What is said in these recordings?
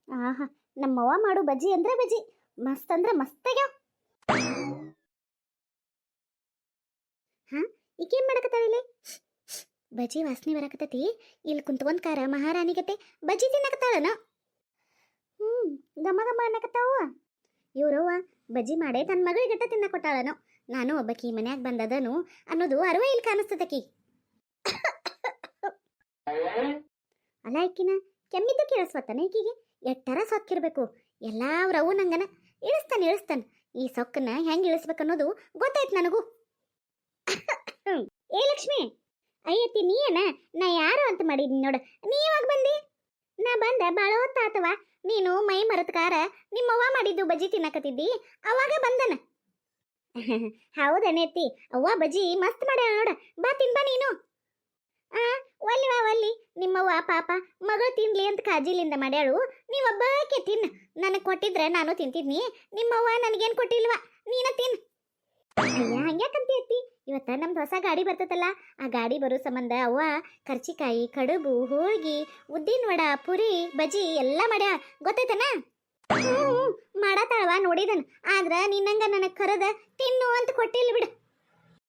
ಆಹಾ, ನಮ್ಮವ್ವ ಮಾಡು ಬಜ್ಜಿ ಅಂದ್ರೆ ಬಜ್ಜಿ ಮಸ್ತ್ ಅಂದ್ರೆ ಮಸ್ತ್ ಆಗ್ಯಾವ. ಹಾ, ಈಗೇನ್ ಮಾಡಕತ್ತಾಳ ಇಲ್ಲಿ? ಬಜ್ಜಿ ವಾಸನೆ ಬರಾಕತ್ತೈತಿ. ಇಲ್ಲಿ ಕುಂತ್ಕೊಂಡ್ ಕಾರ ಮಹಾರಾಣಿ ಗತೆ ಬಜ್ಜಿ ತಿನ್ನಕತ್ತಾಳನ. ಹ್ಮ್, ಗಮ ಗಮ ಅನ್ನಕತ್ತಾವ. ಇವ್ರವ್ವ ಬಜ್ಜಿ ಮಾಡೇ ತನ್ನ ಮಗಳಿಗಟ್ಟ ತಿನ್ನ ಕೊಟ್ಟಾಳನೋ. ನಾನು ಒಬ್ಬಕಿ ಮನ್ಯಾಗ ಬಂದದನು ಅನ್ನೋದು ಅರಿವ ಇಲ್ಲಿ ಕಾಣಿಸ್ತದಕಿ. ಅಲ್ಲ ಈಕಿನ ಕೆಮ್ಮಿದ್ದು ಕೇಳಿಸ್ವತ್ತಾನೆ ಈಕಿಗೆ. ಎಟ್ಟರ ಸೊಕ್ಕಿರ್ಬೇಕು. ಎಲ್ಲಾವ್ರವು ನಂಗನ ಇಳಿಸ್ತಾನೆ. ಈ ಸೊಕ್ಕನ್ನ ಹೆಂಗ್ ಇಳಿಸ್ಬೇಕನ್ನೋದು ಗೊತ್ತಾಯ್ತು ನನಗೂ. ಏ ಲಕ್ಷ್ಮಿ, ಅಯ್ಯತ್ತಿ ನೀಯನ? ನಾ ಯಾರು ಅಂತ ಮಾಡಿದ್ನಿ ನೋಡ. ನೀ ಯಾವಾಗ ಬಂದಿ? ನಾ ಬಂದ ಬಾಳ ಹೊತ್ತಾತವ. ನೀನು ಮೈ ಮರತ್ಕಾರ ನಿಮ್ಮವ್ವ ಮಾಡಿದ್ದು ಬಜ್ಜಿ ತಿನ್ನಕತ್ತಿದ್ದಿ, ಅವಾಗ ಬಂದನ. ಹೌದನೇತಿ, ಅವ್ವ ಬಜ್ಜಿ ಮಸ್ತ್ ಮಾಡ್ಯಾಳ ನೋಡ. ಬಾ ತಿನ್ಬಾ ನೀನು. ಆ ಒಲ್ಲಿ ನಿಮ್ಮವ್ವ ಪಾಪ ಮಗಳು ತಿನ್ಲಿ ಅಂತ ಕಾಜಿಲಿಂದ ಮಾಡ್ಯಾಳು. ನೀವೊಬ್ಬಾಕೆ ತಿನ್ನ. ನನಗೆ ಕೊಟ್ಟಿದ್ರೆ ನಾನು ತಿಂತಿದ್ನಿ. ನಿಮ್ಮವ್ವ ನನಗೇನು ಕೊಟ್ಟಿಲ್ವಾ, ನೀನ ತಿನ್. ಅಯ್ಯ, ಹಂಗ್ಯಾಕಂತಿ? ಇವತ್ತ ನಮ್ದು ಹೊಸ ಗಾಡಿ ಬರ್ತದಲ್ಲ, ಆ ಗಾಡಿ ಬರೋ ಸಂಬಂಧ ಅವ್ವ ಕರ್ಚಿಕಾಯಿ, ಕಡುಬು, ಹೋಳ್ಗಿ, ಉದ್ದಿನ ವಡ, ಪುರಿ, ಬಜ್ಜಿ ಎಲ್ಲ ಮಾಡ್ಯಾಳ. ಗೊತ್ತೈತನ? ಮಾಡತಾಳವ, ನೋಡಿದನ್. ಆದ್ರ ನಿನ್ನಂಗ ನನಗೆ ಕರೆದ ತಿನ್ನು ಅಂತ ಕೊಟ್ಟಿಲ್ಲ ಬಿಡು.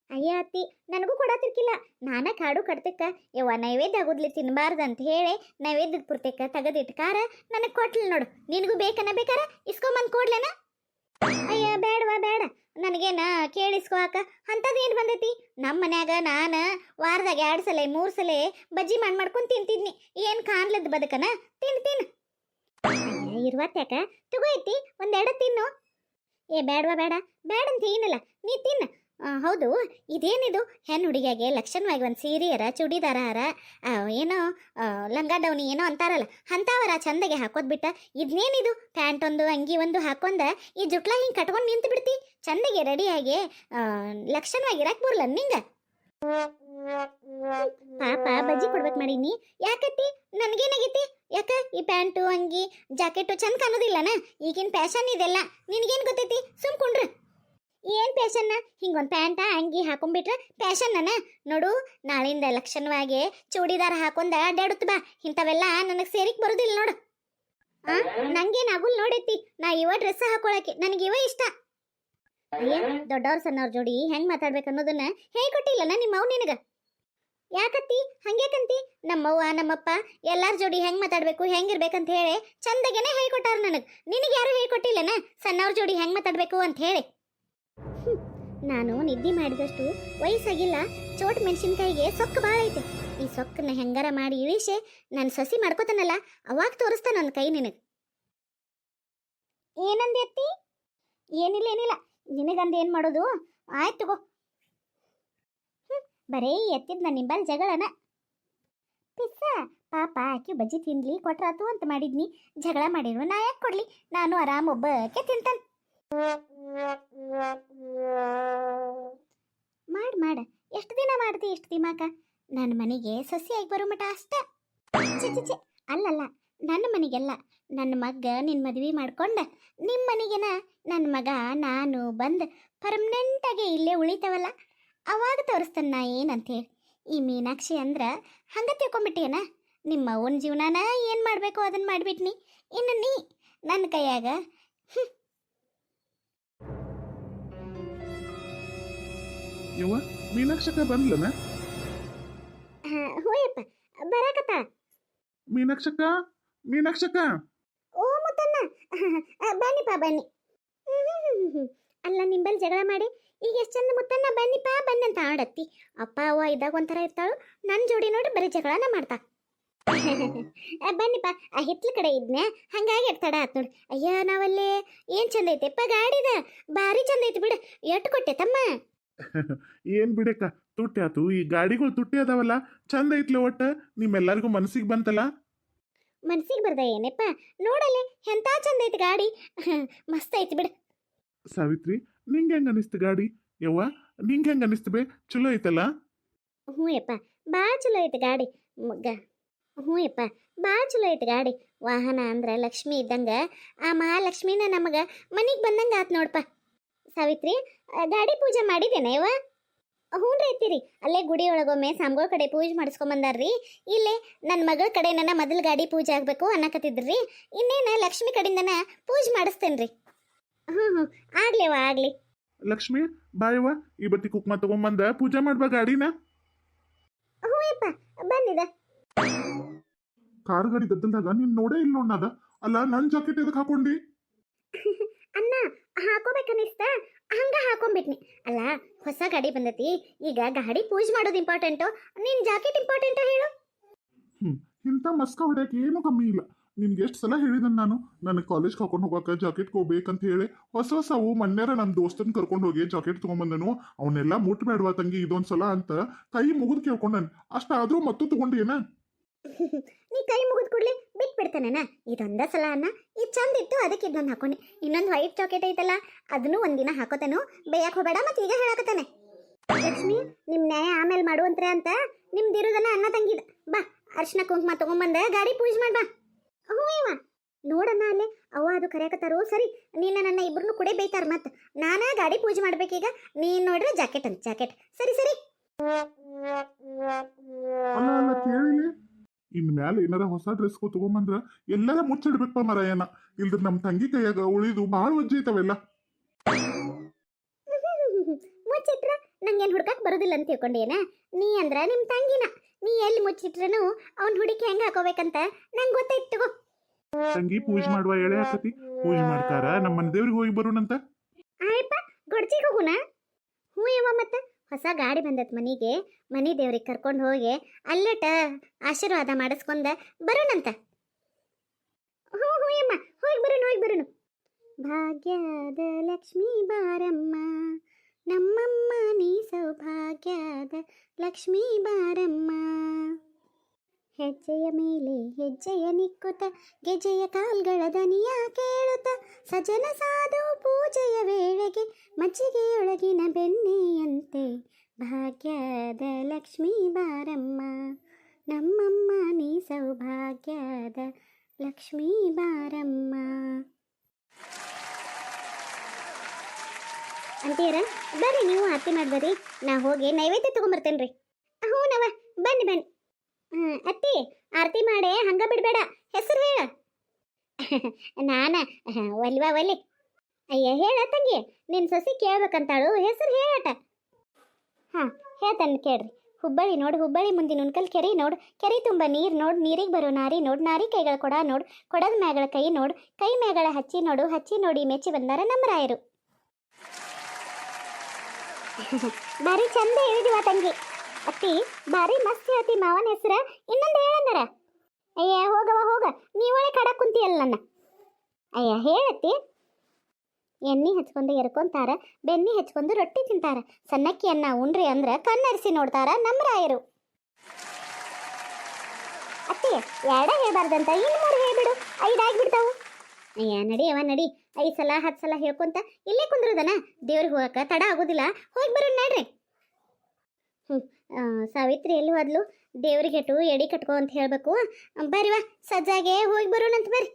ಅಯ್ಯ ಅತ್ತಿ, ನನಗೂ ಕೊಡತಿರ್ಕಿಲ್ಲ. ನಾನ ಕಾಡು ಕಡ್ತಕ್ಕ ಯವ್ವ ನೈವೇದ್ಯ ಆಗುದ್ಲಿ ತಿನ್ಬಾರ್ದಂತ ಹೇಳಿ ನೈವೇದ್ಯದ ಪುರ್ತಕ್ಕ ತೆಗೆದಿಟ್ಕಾರ ನನಗೆ ಕೊಟ್ಲಿಲ್ಲ ನೋಡು. ನಿನಗೂ ಬೇಕನ? ಬೇಕಾರ ಇಸ್ಕೊಂಬಂದು ಕೊಡ್ಲೇನ? ಅಯ್ಯ ಬೇಡವಾ, ಬೇಡ. ನನಗೇನ ಕೇಳಿಸ್ಕೋಕ ಅಂಥದ್ದೇನು ಬಂದೈತಿ? ನಮ್ಮ ಮನ್ಯಾಗ ನಾನು ವಾರದಾಗ 2 ಸಲ 3 ಸಲ ಬಜ್ಜಿ ಮಾಡ್ಕೊಂಡು ತಿಂತಿದ್ನಿ. ಏನು ಕಾಣ್ಲದ್ದು ಬದುಕನ? ತಿನ್ನು. ಇರುವತ್ತ್ಯಾಕ ತಗೋ ಐತಿ, 1-2 ತಿನ್ನು. ಏ ಬೇಡವಾ, ಬೇಡಂತ ಏನಲ್ಲ, ನೀ ತಿನ್ನು. ಹೌದು, ಇದೇನಿದು? ಹೆಣ್ಣು ಹುಡುಗಿಯಾಗೆ ಲಕ್ಷಣವಾಗಿ ಒಂದು ಸೀರೆಯರ ಚೂಡಿದಾರ ಹರ ಏನೋ ಲಂಗ ಡೌನಿ ಏನೋ ಅಂತಾರಲ್ಲ, ಅಂತಾವರ ಚಂದಗೆ ಹಾಕೋದ್ ಬಿಟ್ಟ ಇದನ್ನೇನಿದು? ಪ್ಯಾಂಟ್ ಒಂದು ಅಂಗಿ ಒಂದು ಹಾಕೊಂಡ ಈ ಜುಟ್ಲ ಹಿಂಗೆ ಕಟ್ಕೊಂಡು ನಿಂತು ಬಿಡ್ತಿ. ಚಂದಗೆ ರೆಡಿಯಾಗಿ ಲಕ್ಷಣವಾಗಿ ಇರಾಕ್ ಬರಲ್ಲ ನಿಂಗ. ಪಾಪ ಬಜ್ಜಿ ಕೊಡ್ಬೇಕು ಮಾಡೀನಿ. ಯಾಕತ್ತಿ? ನನಗೇನಾಗೈತಿ? ಯಾಕ ಈ ಪ್ಯಾಂಟು ಅಂಗಿ ಜಾಕೆಟು ಚಂದ ಕಾಣೋದಿಲ್ಲನ? ಈಗಿನ ಫ್ಯಾಷನ್ ಇದೆಲ್ಲ, ನಿನಗೇನು ಗೊತ್ತೈತಿ? ಸುಮ್ಕೊಂಡ್ರ ಏನ್ ಫ್ಯಾಷನ್ನ? ಹಿಂಗೊಂದು ಪ್ಯಾಂಟ ಅಂಗಿ ಹಾಕೊಂಡ್ಬಿಟ್ರೆ ಫ್ಯಾಷನ್ನ? ನೋಡು, ನಾಳಿಂದ ಲಕ್ಷಣವಾಗಿ ಚೂಡಿದಾರ ಹಾಕೊಂಡ ಅಡ್ಡಾಡುತ್ತ ಬಾ. ಇಂಥವೆಲ್ಲ ನನಗೆ ಸೇರಿಕ್ ಬರೋದಿಲ್ಲ ನೋಡು. ನಂಗೇನು ಆಗುಲ್ ನೋಡೈತಿ. ನಾ ಇವ ಡ್ರೆಸ್ ಹಾಕೊಳಕ್ಕೆ ನನಗೆ ಇವ ಇಷ್ಟ. ಅಯ್ಯ, ದೊಡ್ಡವ್ರ ಸಣ್ಣವ್ರ ಜೋಡಿ ಹೆಂಗ್ ಮಾತಾಡ್ಬೇಕು ಅನ್ನೋದನ್ನ ಹೇಳ್ಕೊಟ್ಟಿಲ್ಲನ ನಿಮ್ಮವ್ ನಿನಗ? ಯಾಕತ್ತಿ ಹಂಗ್ಯಾಕಂತಿ? ನಮ್ಮವ್ವ ನಮ್ಮಪ್ಪ ಎಲ್ಲಾರ ಜೋಡಿ ಹೆಂಗ್ ಮಾತಾಡ್ಬೇಕು ಹೆಂಗಿರ್ಬೇಕಂತ ಹೇಳಿ ಚಂದಗೆನೆ ಹೇಳ್ಕೊಟ್ಟಾರ ನನಗ್. ನಿನಗೆ ಯಾರು ಹೇಳ್ಕೊಟ್ಟಿಲ್ಲನ ಸಣ್ಣವ್ರ ಜೋಡಿ ಹೆಂಗ್ ಮಾತಾಡ್ಬೇಕು ಅಂತ ಹೇಳಿ? ನಾನು ನಿದ್ದೆ ಮಾಡಿದಷ್ಟು ವಯಸ್ಸಾಗಿಲ್ಲ. ಚೋಟ್ ಮೆಣಸಿನ್ಕಾಯಿಗೆ ಸೊಕ್ಕು ಭಾಳ ಐತೆ. ಈ ಸೊಕ್ಕನ್ನ ಹೆಂಗಾರ ಮಾಡಿ ಇಳಿಸೆ ನಾನು ಸಸಿ ಮಾಡ್ಕೋತಾನಲ್ಲ, ಅವಾಗ ತೋರಿಸ್ತಾನ ನನ್ನ ಕೈ ನಿನಗೆ. ಏನಂದೆ ಅತ್ತಿ? ಏನಿಲ್ಲ, ನಿನಗಂದು ಏನು ಮಾಡೋದು? ಆಯ್ತು ತಗೋ. ಬರೀ ಎತ್ತಿದ್ ನನ್ನ ನಿಂಬಲ್ ಜಗಳನ. ಪಿಸ್ಸ ಪಾಪ ಆಕಿ ಬಜ್ಜಿ ತಿನ್ಲಿ ಕೊಟ್ರಾತು ಅಂತ ಮಾಡಿದ್ನಿ. ಜಗಳ ಮಾಡಿರುವ ನಾ ಯಾಕೆ ಕೊಡ್ಲಿ? ನಾನು ಆರಾಮ್ ಒಬ್ಬಕ್ಕೆ ತಿಂತಾನೆ. ಮಾಡ ಎಷ್ಟು ದಿನ ಮಾಡ್ತಿ ಇಷ್ಟು ದಿಮಾಕ? ನನ್ನ ಮನೆಗೆ ಸಸಿಯಾಗಿ ಬರೋ ಮಟ ಅಷ್ಟ. ಚೆ ಅಲ್ಲಲ್ಲ, ನನ್ನ ಮನೆಗೆಲ್ಲ. ನನ್ನ ಮಗ ನಿನ್ನ ಮದುವೆ ಮಾಡ್ಕೊಂಡ ನಿಮ್ಮ ಮನೆಗೆನ ನನ್ನ ಮಗ ನಾನು ಬಂದು ಪರ್ಮನೆಂಟಾಗಿ ಇಲ್ಲೇ ಉಳಿತಾವಲ್ಲ, ಅವಾಗ ತೋರಿಸ್ತಾನೆ ನಾ ಏನಂತೇಳಿ. ಈ ಮೀನಾಕ್ಷಿ ಅಂದ್ರೆ ಹಂಗ ತಿಳ್ಕೊಂಬಿಟ್ಟೇನ? ನಿಮ್ಮ ಅವನ ಜೀವನಾನ ಏನು ಮಾಡಬೇಕು ಅದನ್ನು ಮಾಡಿಬಿಟ್ನಿ. ಇನ್ನು ನೀ ನನ್ನ ಕೈಯಾಗ ಯವ್ವ ಮೀನಾಕ್ಷಕ ಬಂದ್ಲನ? ಹೋಯಪ್ಪ ಬರಾಕತ್ತ. ಮೀನಾಕ್ಷಕ ಓ ಮುತ್ತಣ್ಣ, ಬನ್ನಿಪ್ಪ ಬನ್ನಿ. ಅಲ್ಲ ನಿಂಬಲ್ಲಿ ಜಗಳ ಮಾಡಿ ಈಗ ಎಷ್ಟು ಚಂದ ಮುತ್ತಣ್ಣ ಬನ್ನಿಪ್ಪ ಬನ್ನಿ ಅಂತ ಆಡತ್ತಿ. ಅಪ್ಪ ಅವ್ವ ಇದ್ದಾಗ ಒಂಥರ ಇರ್ತಾಳು, ನನ್ನ ಜೋಡಿ ನೋಡಿ ಬರೀ ಜಗಳನ ಮಾಡ್ತಾ. ಬನ್ನಿಪ್ಪ, ಆ ಹಿತ್ಲ ಕಡೆ ಇದ್ನೆ ಹಂಗಾಗಿ ತಡ ಆತ್ ನೋಡಿ. ಅಯ್ಯ ನಾವಲ್ಲೇ ಏನ್ ಚಂದ ಐತೆಪ್ಪ ಗಾಡಿದ, ಭಾರಿ ಚಂದ ಐತಿ ಬಿಡು. ಎಟ್ಟು ಕೊಟ್ಟೆ ತಮ್ಮ? ಏನ್ ಬಿಡಕ್ಕ, ತುಟ್ಟಿ ಆತು. ಈ ಗಾಡಿಗಳು ತುಟ್ಟಿ ಅದಾವಲ್ಲ, ಚಂದ ಐತ್ಲ. ಒಟ್ಟ ನಿಮ್ಮೆಲ್ಲರಿಗೂ ಮನಸ್ಸಿಗೆ ಬಂತಲ್ಲ? ಮನ್ಸಿಗೆ ಬರ್ದ ಏನಪ್ಪ? ನೋಡಲ್ಲಿ ಎಂತ ಚಂದ ಐತಿ ಗಾಡಿ, ಮಸ್ತ್ ಐತಿ ಬಿಡು. ಸಾವಿತ್ರಿ, ನಿಂಗೆ ಹೆಂಗ ಅನಿಸ್ತು ಗಾಡಿ? ಯವ್ವ ನಿಂಗೆ ಹೆಂಗ ಅನಿಸ್ತು ಬೇ? ಚಲೋ ಐತಲ್ಲ? ಹ್ಞೂ ಯಪ್ಪ, ಭಾಳ ಚಲೋ ಐತಿ ಗಾಡಿ. ಹ್ಞೂ ಯಪ್ಪ, ಭಾಳ ಚಲೋ ಐತಿ ಗಾಡಿ. ವಾಹನ ಅಂದ್ರೆ ಲಕ್ಷ್ಮಿ ಇದ್ದಂಗ, ಆ ಮಹಾಲಕ್ಷ್ಮಿನ ನಮಗೆ ಮನೆಗೆ ಬಂದಂಗೆ ಆತ್ ನೋಡಪ್ಪ. ಸಾವಿತ್ರಿ, ಗಾಡಿ ಪೂಜೆ ಮಾಡಿದ್ದೇನೆ ಯವ್ವ? ಹ್ಞೂನ್ರಿ ಐತಿರಿ ಅಲ್ಲೇ ಗುಡಿ ಒಳಗೊಮ್ಮೆ ಸಾಮ್ಗಳ ಕಡೆ ಪೂಜೆ ಮಾಡಿಸ್ಕೊಂಬಂದಾರ್ರಿ. ಇಲ್ಲೇ ನನ್ನ ಮಗಳ ಕಡೆ ನನ್ನ ಮೊದಲು ಗಾಡಿ ಪೂಜೆ ಆಗಬೇಕು ಅನ್ನಕತ್ತಿದ್ರಿ. ಇನ್ನೇನು ಲಕ್ಷ್ಮಿ ಕಡೆಯಿಂದನ ಪೂಜೆ ಮಾಡಿಸ್ತೇನ್ರಿ. ಹ್ಞೂ ಆಗ್ಲಿವ ಆಗಲಿ. ಲಕ್ಷ್ಮಿ ಬಾಯವ್ವ ಈ ಬತ್ತಿ ಕುಕ್ಮ ತಗೊಂಬಂದ ಪೂಜೆ ಮಾಡ್ಬಾ ಗಾಡಿನ. ಹ್ಞೂ ಯಪ್ಪ ಬಂದಿದೆ. ಕಾರ್ ಗಾಡಿ ಗದ್ದಲ್ದಾಗ ನೀನ್ ನೋಡೇ ಇಲ್ಲ ನೋಡ್ನಾದ. ಅಲ್ಲ ನನ್ ಜಾಕೆಟ್ ಎದಕ್ ಹಾಕೊಂಡಿ? ಅನ್ನ ಹಾಕೋಬೇಕನ್ನಿಸ್ತ ಹಂಗ ಹಾಕೊಂಡ್ಬಿಟ್ನಿ. ಅಲ್ಲ ಹೊಸ ಗಾಡಿ ಬಂದತಿ, ಈಗ ಗಾಡಿ ಪೂಜೆ ಮಾಡೋದು ಇಂಪಾರ್ಟೆಂಟು, ನಿನ್ ಜಾಕೆಟ್ ಇಂಪಾರ್ಟೆಂಟು ಹೇಳು. ಇಂಥ ಮಸ್ಕ ಹೊಡ್ಯಾಕ ಏನು ಕಮ್ಮಿ ಇಲ್ಲ. ನಿನ್ಗೆ ಎಷ್ಟು ಸಲ ಹೇಳಿದನ್ ನಾನು ನನಗೆ ಕಾಲೇಜ್ಗೆ ಹಾಕೊಂಡು ಹೋಗಾಕ ಜಾಕೆಟ್ ಹೋಗ್ಬೇಕಂತ ಹೇಳಿ. ಹೊಸವು ಮನ್ಯಾರ ನನ್ನ ದೋಸ್ತನ್ ಕರ್ಕೊಂಡು ಹೋಗಿ ಜಾಕೆಟ್ ತಗೊಂಬಂದನು. ಅವನ್ನೆಲ್ಲ ಮುಟ್ಬೇಡ್ವಾ ತಂಗಿ ಇದೊಂದ್ಸಲ ಅಂತ ಕೈ ಮುಗಿದು ಕೇಳ್ಕೊಂಡನ್. ಅಷ್ಟಾದ್ರೂ ಮತ್ತು ತಗೊಂಡೇನ? ನೀ ಕೈ ಮುಗಿದ್ ಕೂಡ್ಲಿ ಬಿಟ್ಬಿಡ್ತಾನೇನ? ಇದೊಂದ ಸಲ ಅನ್ನ ಇದು ಚಂದ ಇತ್ತು ಅದಕ್ಕೆ ಇದೊಂದು ಹಾಕೊಂಡಿ. ಇನ್ನೊಂದು ವೈಟ್ ಜಾಕೆಟ್ ಐತಲ್ಲ ಅದನ್ನು ಒಂದಿನ ಹಾಕೋತಾನು, ಬೇಯಕ್ಕೆ ಹೋಗಬೇಡ. ಮತ್ತೆ ಈಗ ಹೇಳಕತ್ತಾನೆ ಲಕ್ಷ್ಮಿ ನಿಮ್ಮ ನ್ಯಾಯ ಆಮೇಲೆ ಮಾಡುವಂತ್ರೆ ಅಂತ ನಿಮ್ದಿರೋದನ್ನ ಅನ್ನ ತಂಗಿದ. ಬಾ ಅರ್ಶಿನ ಕುಂಕುಮ ತಗೊಂಬಂದ ಗಾಡಿ ಪೂಜೆ ಮಾಡ್ಬಾ. ಹ್ಞೂ ಇವ ನೋಡಣ್ಣ ಅಲ್ಲೇ ಅವ್ವ ಅದು ಕರೆಯಕತ್ತಾರು. ಸರಿ ನೀನು ನನ್ನ ಇಬ್ರು ಕೂಡ ಬೈತಾರ. ಮತ್ತೆ ನಾನಾ ಗಾಡಿ ಪೂಜೆ ಮಾಡ್ಬೇಕೀಗ. ನೀನು ನೋಡ್ರೆ ಜಾಕೆಟ್ ಅಂತ ಜಾಕೆಟ್. ಸರಿ ಸರಿ ಅಲ್ಲ ಅಲ್ಲ ಕೇಳಿಲಿ, ಇನ್ ಮ್ಯಾಲ ಏನಾರ ಹೊಸ ಡ್ರೆಸ್ ತಗೊಂಬಂದ್ರ ಎಲ್ಲಾರ ಮುಚ್ಚಿಡ್ಬೇಕಪ್ಪ ಮರಾಯನ. ಇಲ್ದ್ರ ನಮ್ ತಂಗಿ ಕೈಯಾಗ ಉಳಿದು ಭಾಳ ವಜ್ಜೆ ಐತವೆಲ್ಲ. ಮುಚ್ಚಿಟ್ರ ನಂಗೇನು ಹುಡ್ಕಕ್ ಬರೋದಿಲ್ಲ ಅಂತ ತಿಳ್ಕೊಂಡೇನ? ನೀ ಅಂದ್ರ ನಿಮ್ಮ ತಂಗಿನ, ನೀ ಎಲ್ಲಿ ಮುಚ್ಚಿಟ್ರನು ಅವ್ನ ಹುಡುಕಿ ಹೆಂಗೆ ಹಾಕೋಬೇಕಂತ ನಂಗೆ ಗೊತ್ತಾಯ್ತು. ತಗೋ ತಂಗಿ ಪೂಜೆ ಮಾಡುವ ಎಳೆ ಹಾಕತಿ. ಪೂಜೆ ಮಾಡ್ತಾರ ನಮ್ಮ ಮನೆ ದೇವ್ರಿಗೆ ಹೋಗಿ ಬರೋಣಂತ. ಆಯಪ್ಪ ಗೊಡ್ಚಿಗೆ ಹೋಗುಣ. ಹ್ಞೂ ಯವ್ವ ಮತ್ತೆ ಹೊಸ ಗಾಡಿ ಬಂದತ್ ಮನೆಗೆ, ಮನೆ ದೇವ್ರಿಗೆ ಕರ್ಕೊಂಡು ಹೋಗಿ ಅಲ್ಲಟ ಆಶೀರ್ವಾದ ಮಾಡಿಸ್ಕೊಂಡ ಬರೋಣಂತ. ಹ್ಞೂ ಹ್ಞೂ ಯಮ್ಮ ಹೋಗಿ ಬರೋನು. ಭಾಗ್ಯದ ಲಕ್ಷ್ಮೀ ಬಾರಮ್ಮ ನಮ್ಮಮ್ಮ, ನೀ ಸೌಭಾಗ್ಯದ ಲಕ್ಷ್ಮೀ ಬಾರಮ್ಮ. ಹೆಜ್ಜೆಯ ಮೇಲೆ ಹೆಜ್ಜೆಯ ನಿಕ್ಕುತ್ತ ಗೆಜೆಯ ಕಾಲ್ಗಳ ದನಿಯ ಕೇಳುತ್ತ ಸಜನ ಸಾಧು ಪೂಜೆಯ ವೇಳೆಗೆ ಮಜ್ಜಿಗೆಯೊಳಗಿನ ಬೆಣ್ಣೆಯಂತೆ ಭಾಗ್ಯದ ಲಕ್ಷ್ಮೀ ಬಾರಮ್ಮ ನಮ್ಮಮ್ಮ, ನೀ ಸೌಭಾಗ್ಯದ ಲಕ್ಷ್ಮೀ ಬಾರಮ್ಮ. ಅಂತೀರ ಬರ್ರಿ ನೀವು ಆರತಿ ಮಾಡ್ಬರ್ರಿ, ನಾ ಹೋಗಿ ನೈವೇದ್ಯ ತಗೊಂಬರ್ತೇನ್ರಿ. ಹ್ಞೂ ನವ ಬನ್ನಿ. ಅತ್ತಿ ಆರತಿ ಮಾಡೆ ಹಂಗ ಬಿಡ್ಬೇಡ, ಹೆಸರು ಹೇಳ. ನಾನ ಒಲಿ. ಅಯ್ಯ ಹೇಳ ತಂಗಿ, ನಿನ್ನ ಸೊಸಿ ಕೇಳ್ಬೇಕಂತಾಳು, ಹೆಸರು ಹೇಳಟ. ಹಾಂ ಹೇಳ್ತಾನೆ ಕೇಳ್ರಿ. ಹುಬ್ಬಳ್ಳಿ ನೋಡು, ಹುಬ್ಬಳ್ಳಿ ಮುಂದಿನ ಉಣ್ಕಲ್ ಕೆರೆ ನೋಡು, ಕೆರೆ ತುಂಬ ನೀರು ನೋಡು, ನೀರಿಗೆ ಬರೋ ನಾರಿ ನೋಡು, ನಾರಿ ಕೈಗಳ ಕೊಡ ನೋಡು, ಕೊಡದ ಮ್ಯಾಗಳ ಕೈ ನೋಡು, ಕೈ ಮ್ಯಾಗಳ ಹಚ್ಚಿ ನೋಡು, ಹಚ್ಚಿ ನೋಡಿ ಮೆಚ್ಚಿ ಬಂದಾರ ನಮ್ಮ ರಾಯರು. ಬಾರಿ ಚಂದ ಹೇಳಿದಿವ ತಂಗಿ. ಅತ್ತಿ ಬಾರಿ ಮಸ್ತ್ ಹೇಳ್ತಿ. ಮಾವನ ಹೆಸರ ಇನ್ನೊಂದು ಹೇಳಂದಾರ. ಅಯ್ಯ ಹೋಗ ನೀವಳೆ ಕಡಕ್ ಕುಂತಿಯಲ್ಲ ನನ್ನ. ಅಯ್ಯ ಹೇಳತ್ತಿ. ಎಣ್ಣೆ ಹಚ್ಕೊಂಡು ಎರ್ಕೊಂತಾರ, ಬೆನ್ನಿ ಹಚ್ಕೊಂಡು ರೊಟ್ಟಿ ತಿಂತಾರ, ಸಣ್ಣಕ್ಕಿ ಅನ್ನ ಉಣ್ರಿ ಅಂದ್ರ ಕಣ್ಣರಿಸಿ ನೋಡ್ತಾರ ನಮ್ಮ ರಾಯರು. ಅತ್ತಿ ಎರಡ ಹೇಳ್ಬಾರ್ದಂತ ಇನ್ನು 3 ಹೇಳ್ಬಿಡು, 5 ಆಗಿಬಿಡ್ತಾವು. ಅಯ್ಯ ನಡಿ 5 ಸಲ 10 ಸಲ ಹೇಳ್ಕೊಂತ ಇಲ್ಲೇ ಕುಂದ್ರದನ. ದೇವ್ರಿಗೆ ಹೋಗಕ್ಕೆ ತಡ ಆಗೋದಿಲ್ಲ, ಹೋಗಿ ಬರೋಣ ನಡ್ರಿ. ಸಾವಿತ್ರಿ ಎಲ್ಲಿ ಹೋದ್ಲು? ದೇವ್ರಿಗೆ ಹೆಟ್ಟು ಎಡಿ ಕಟ್ಕೊ ಅಂತ ಹೇಳ್ಬೇಕು. ಬರ್ರಿವಾ ಸಜ್ಜಾಗೆ ಹೋಗಿ ಬರೋಣಂತ ಬರ್ರಿ.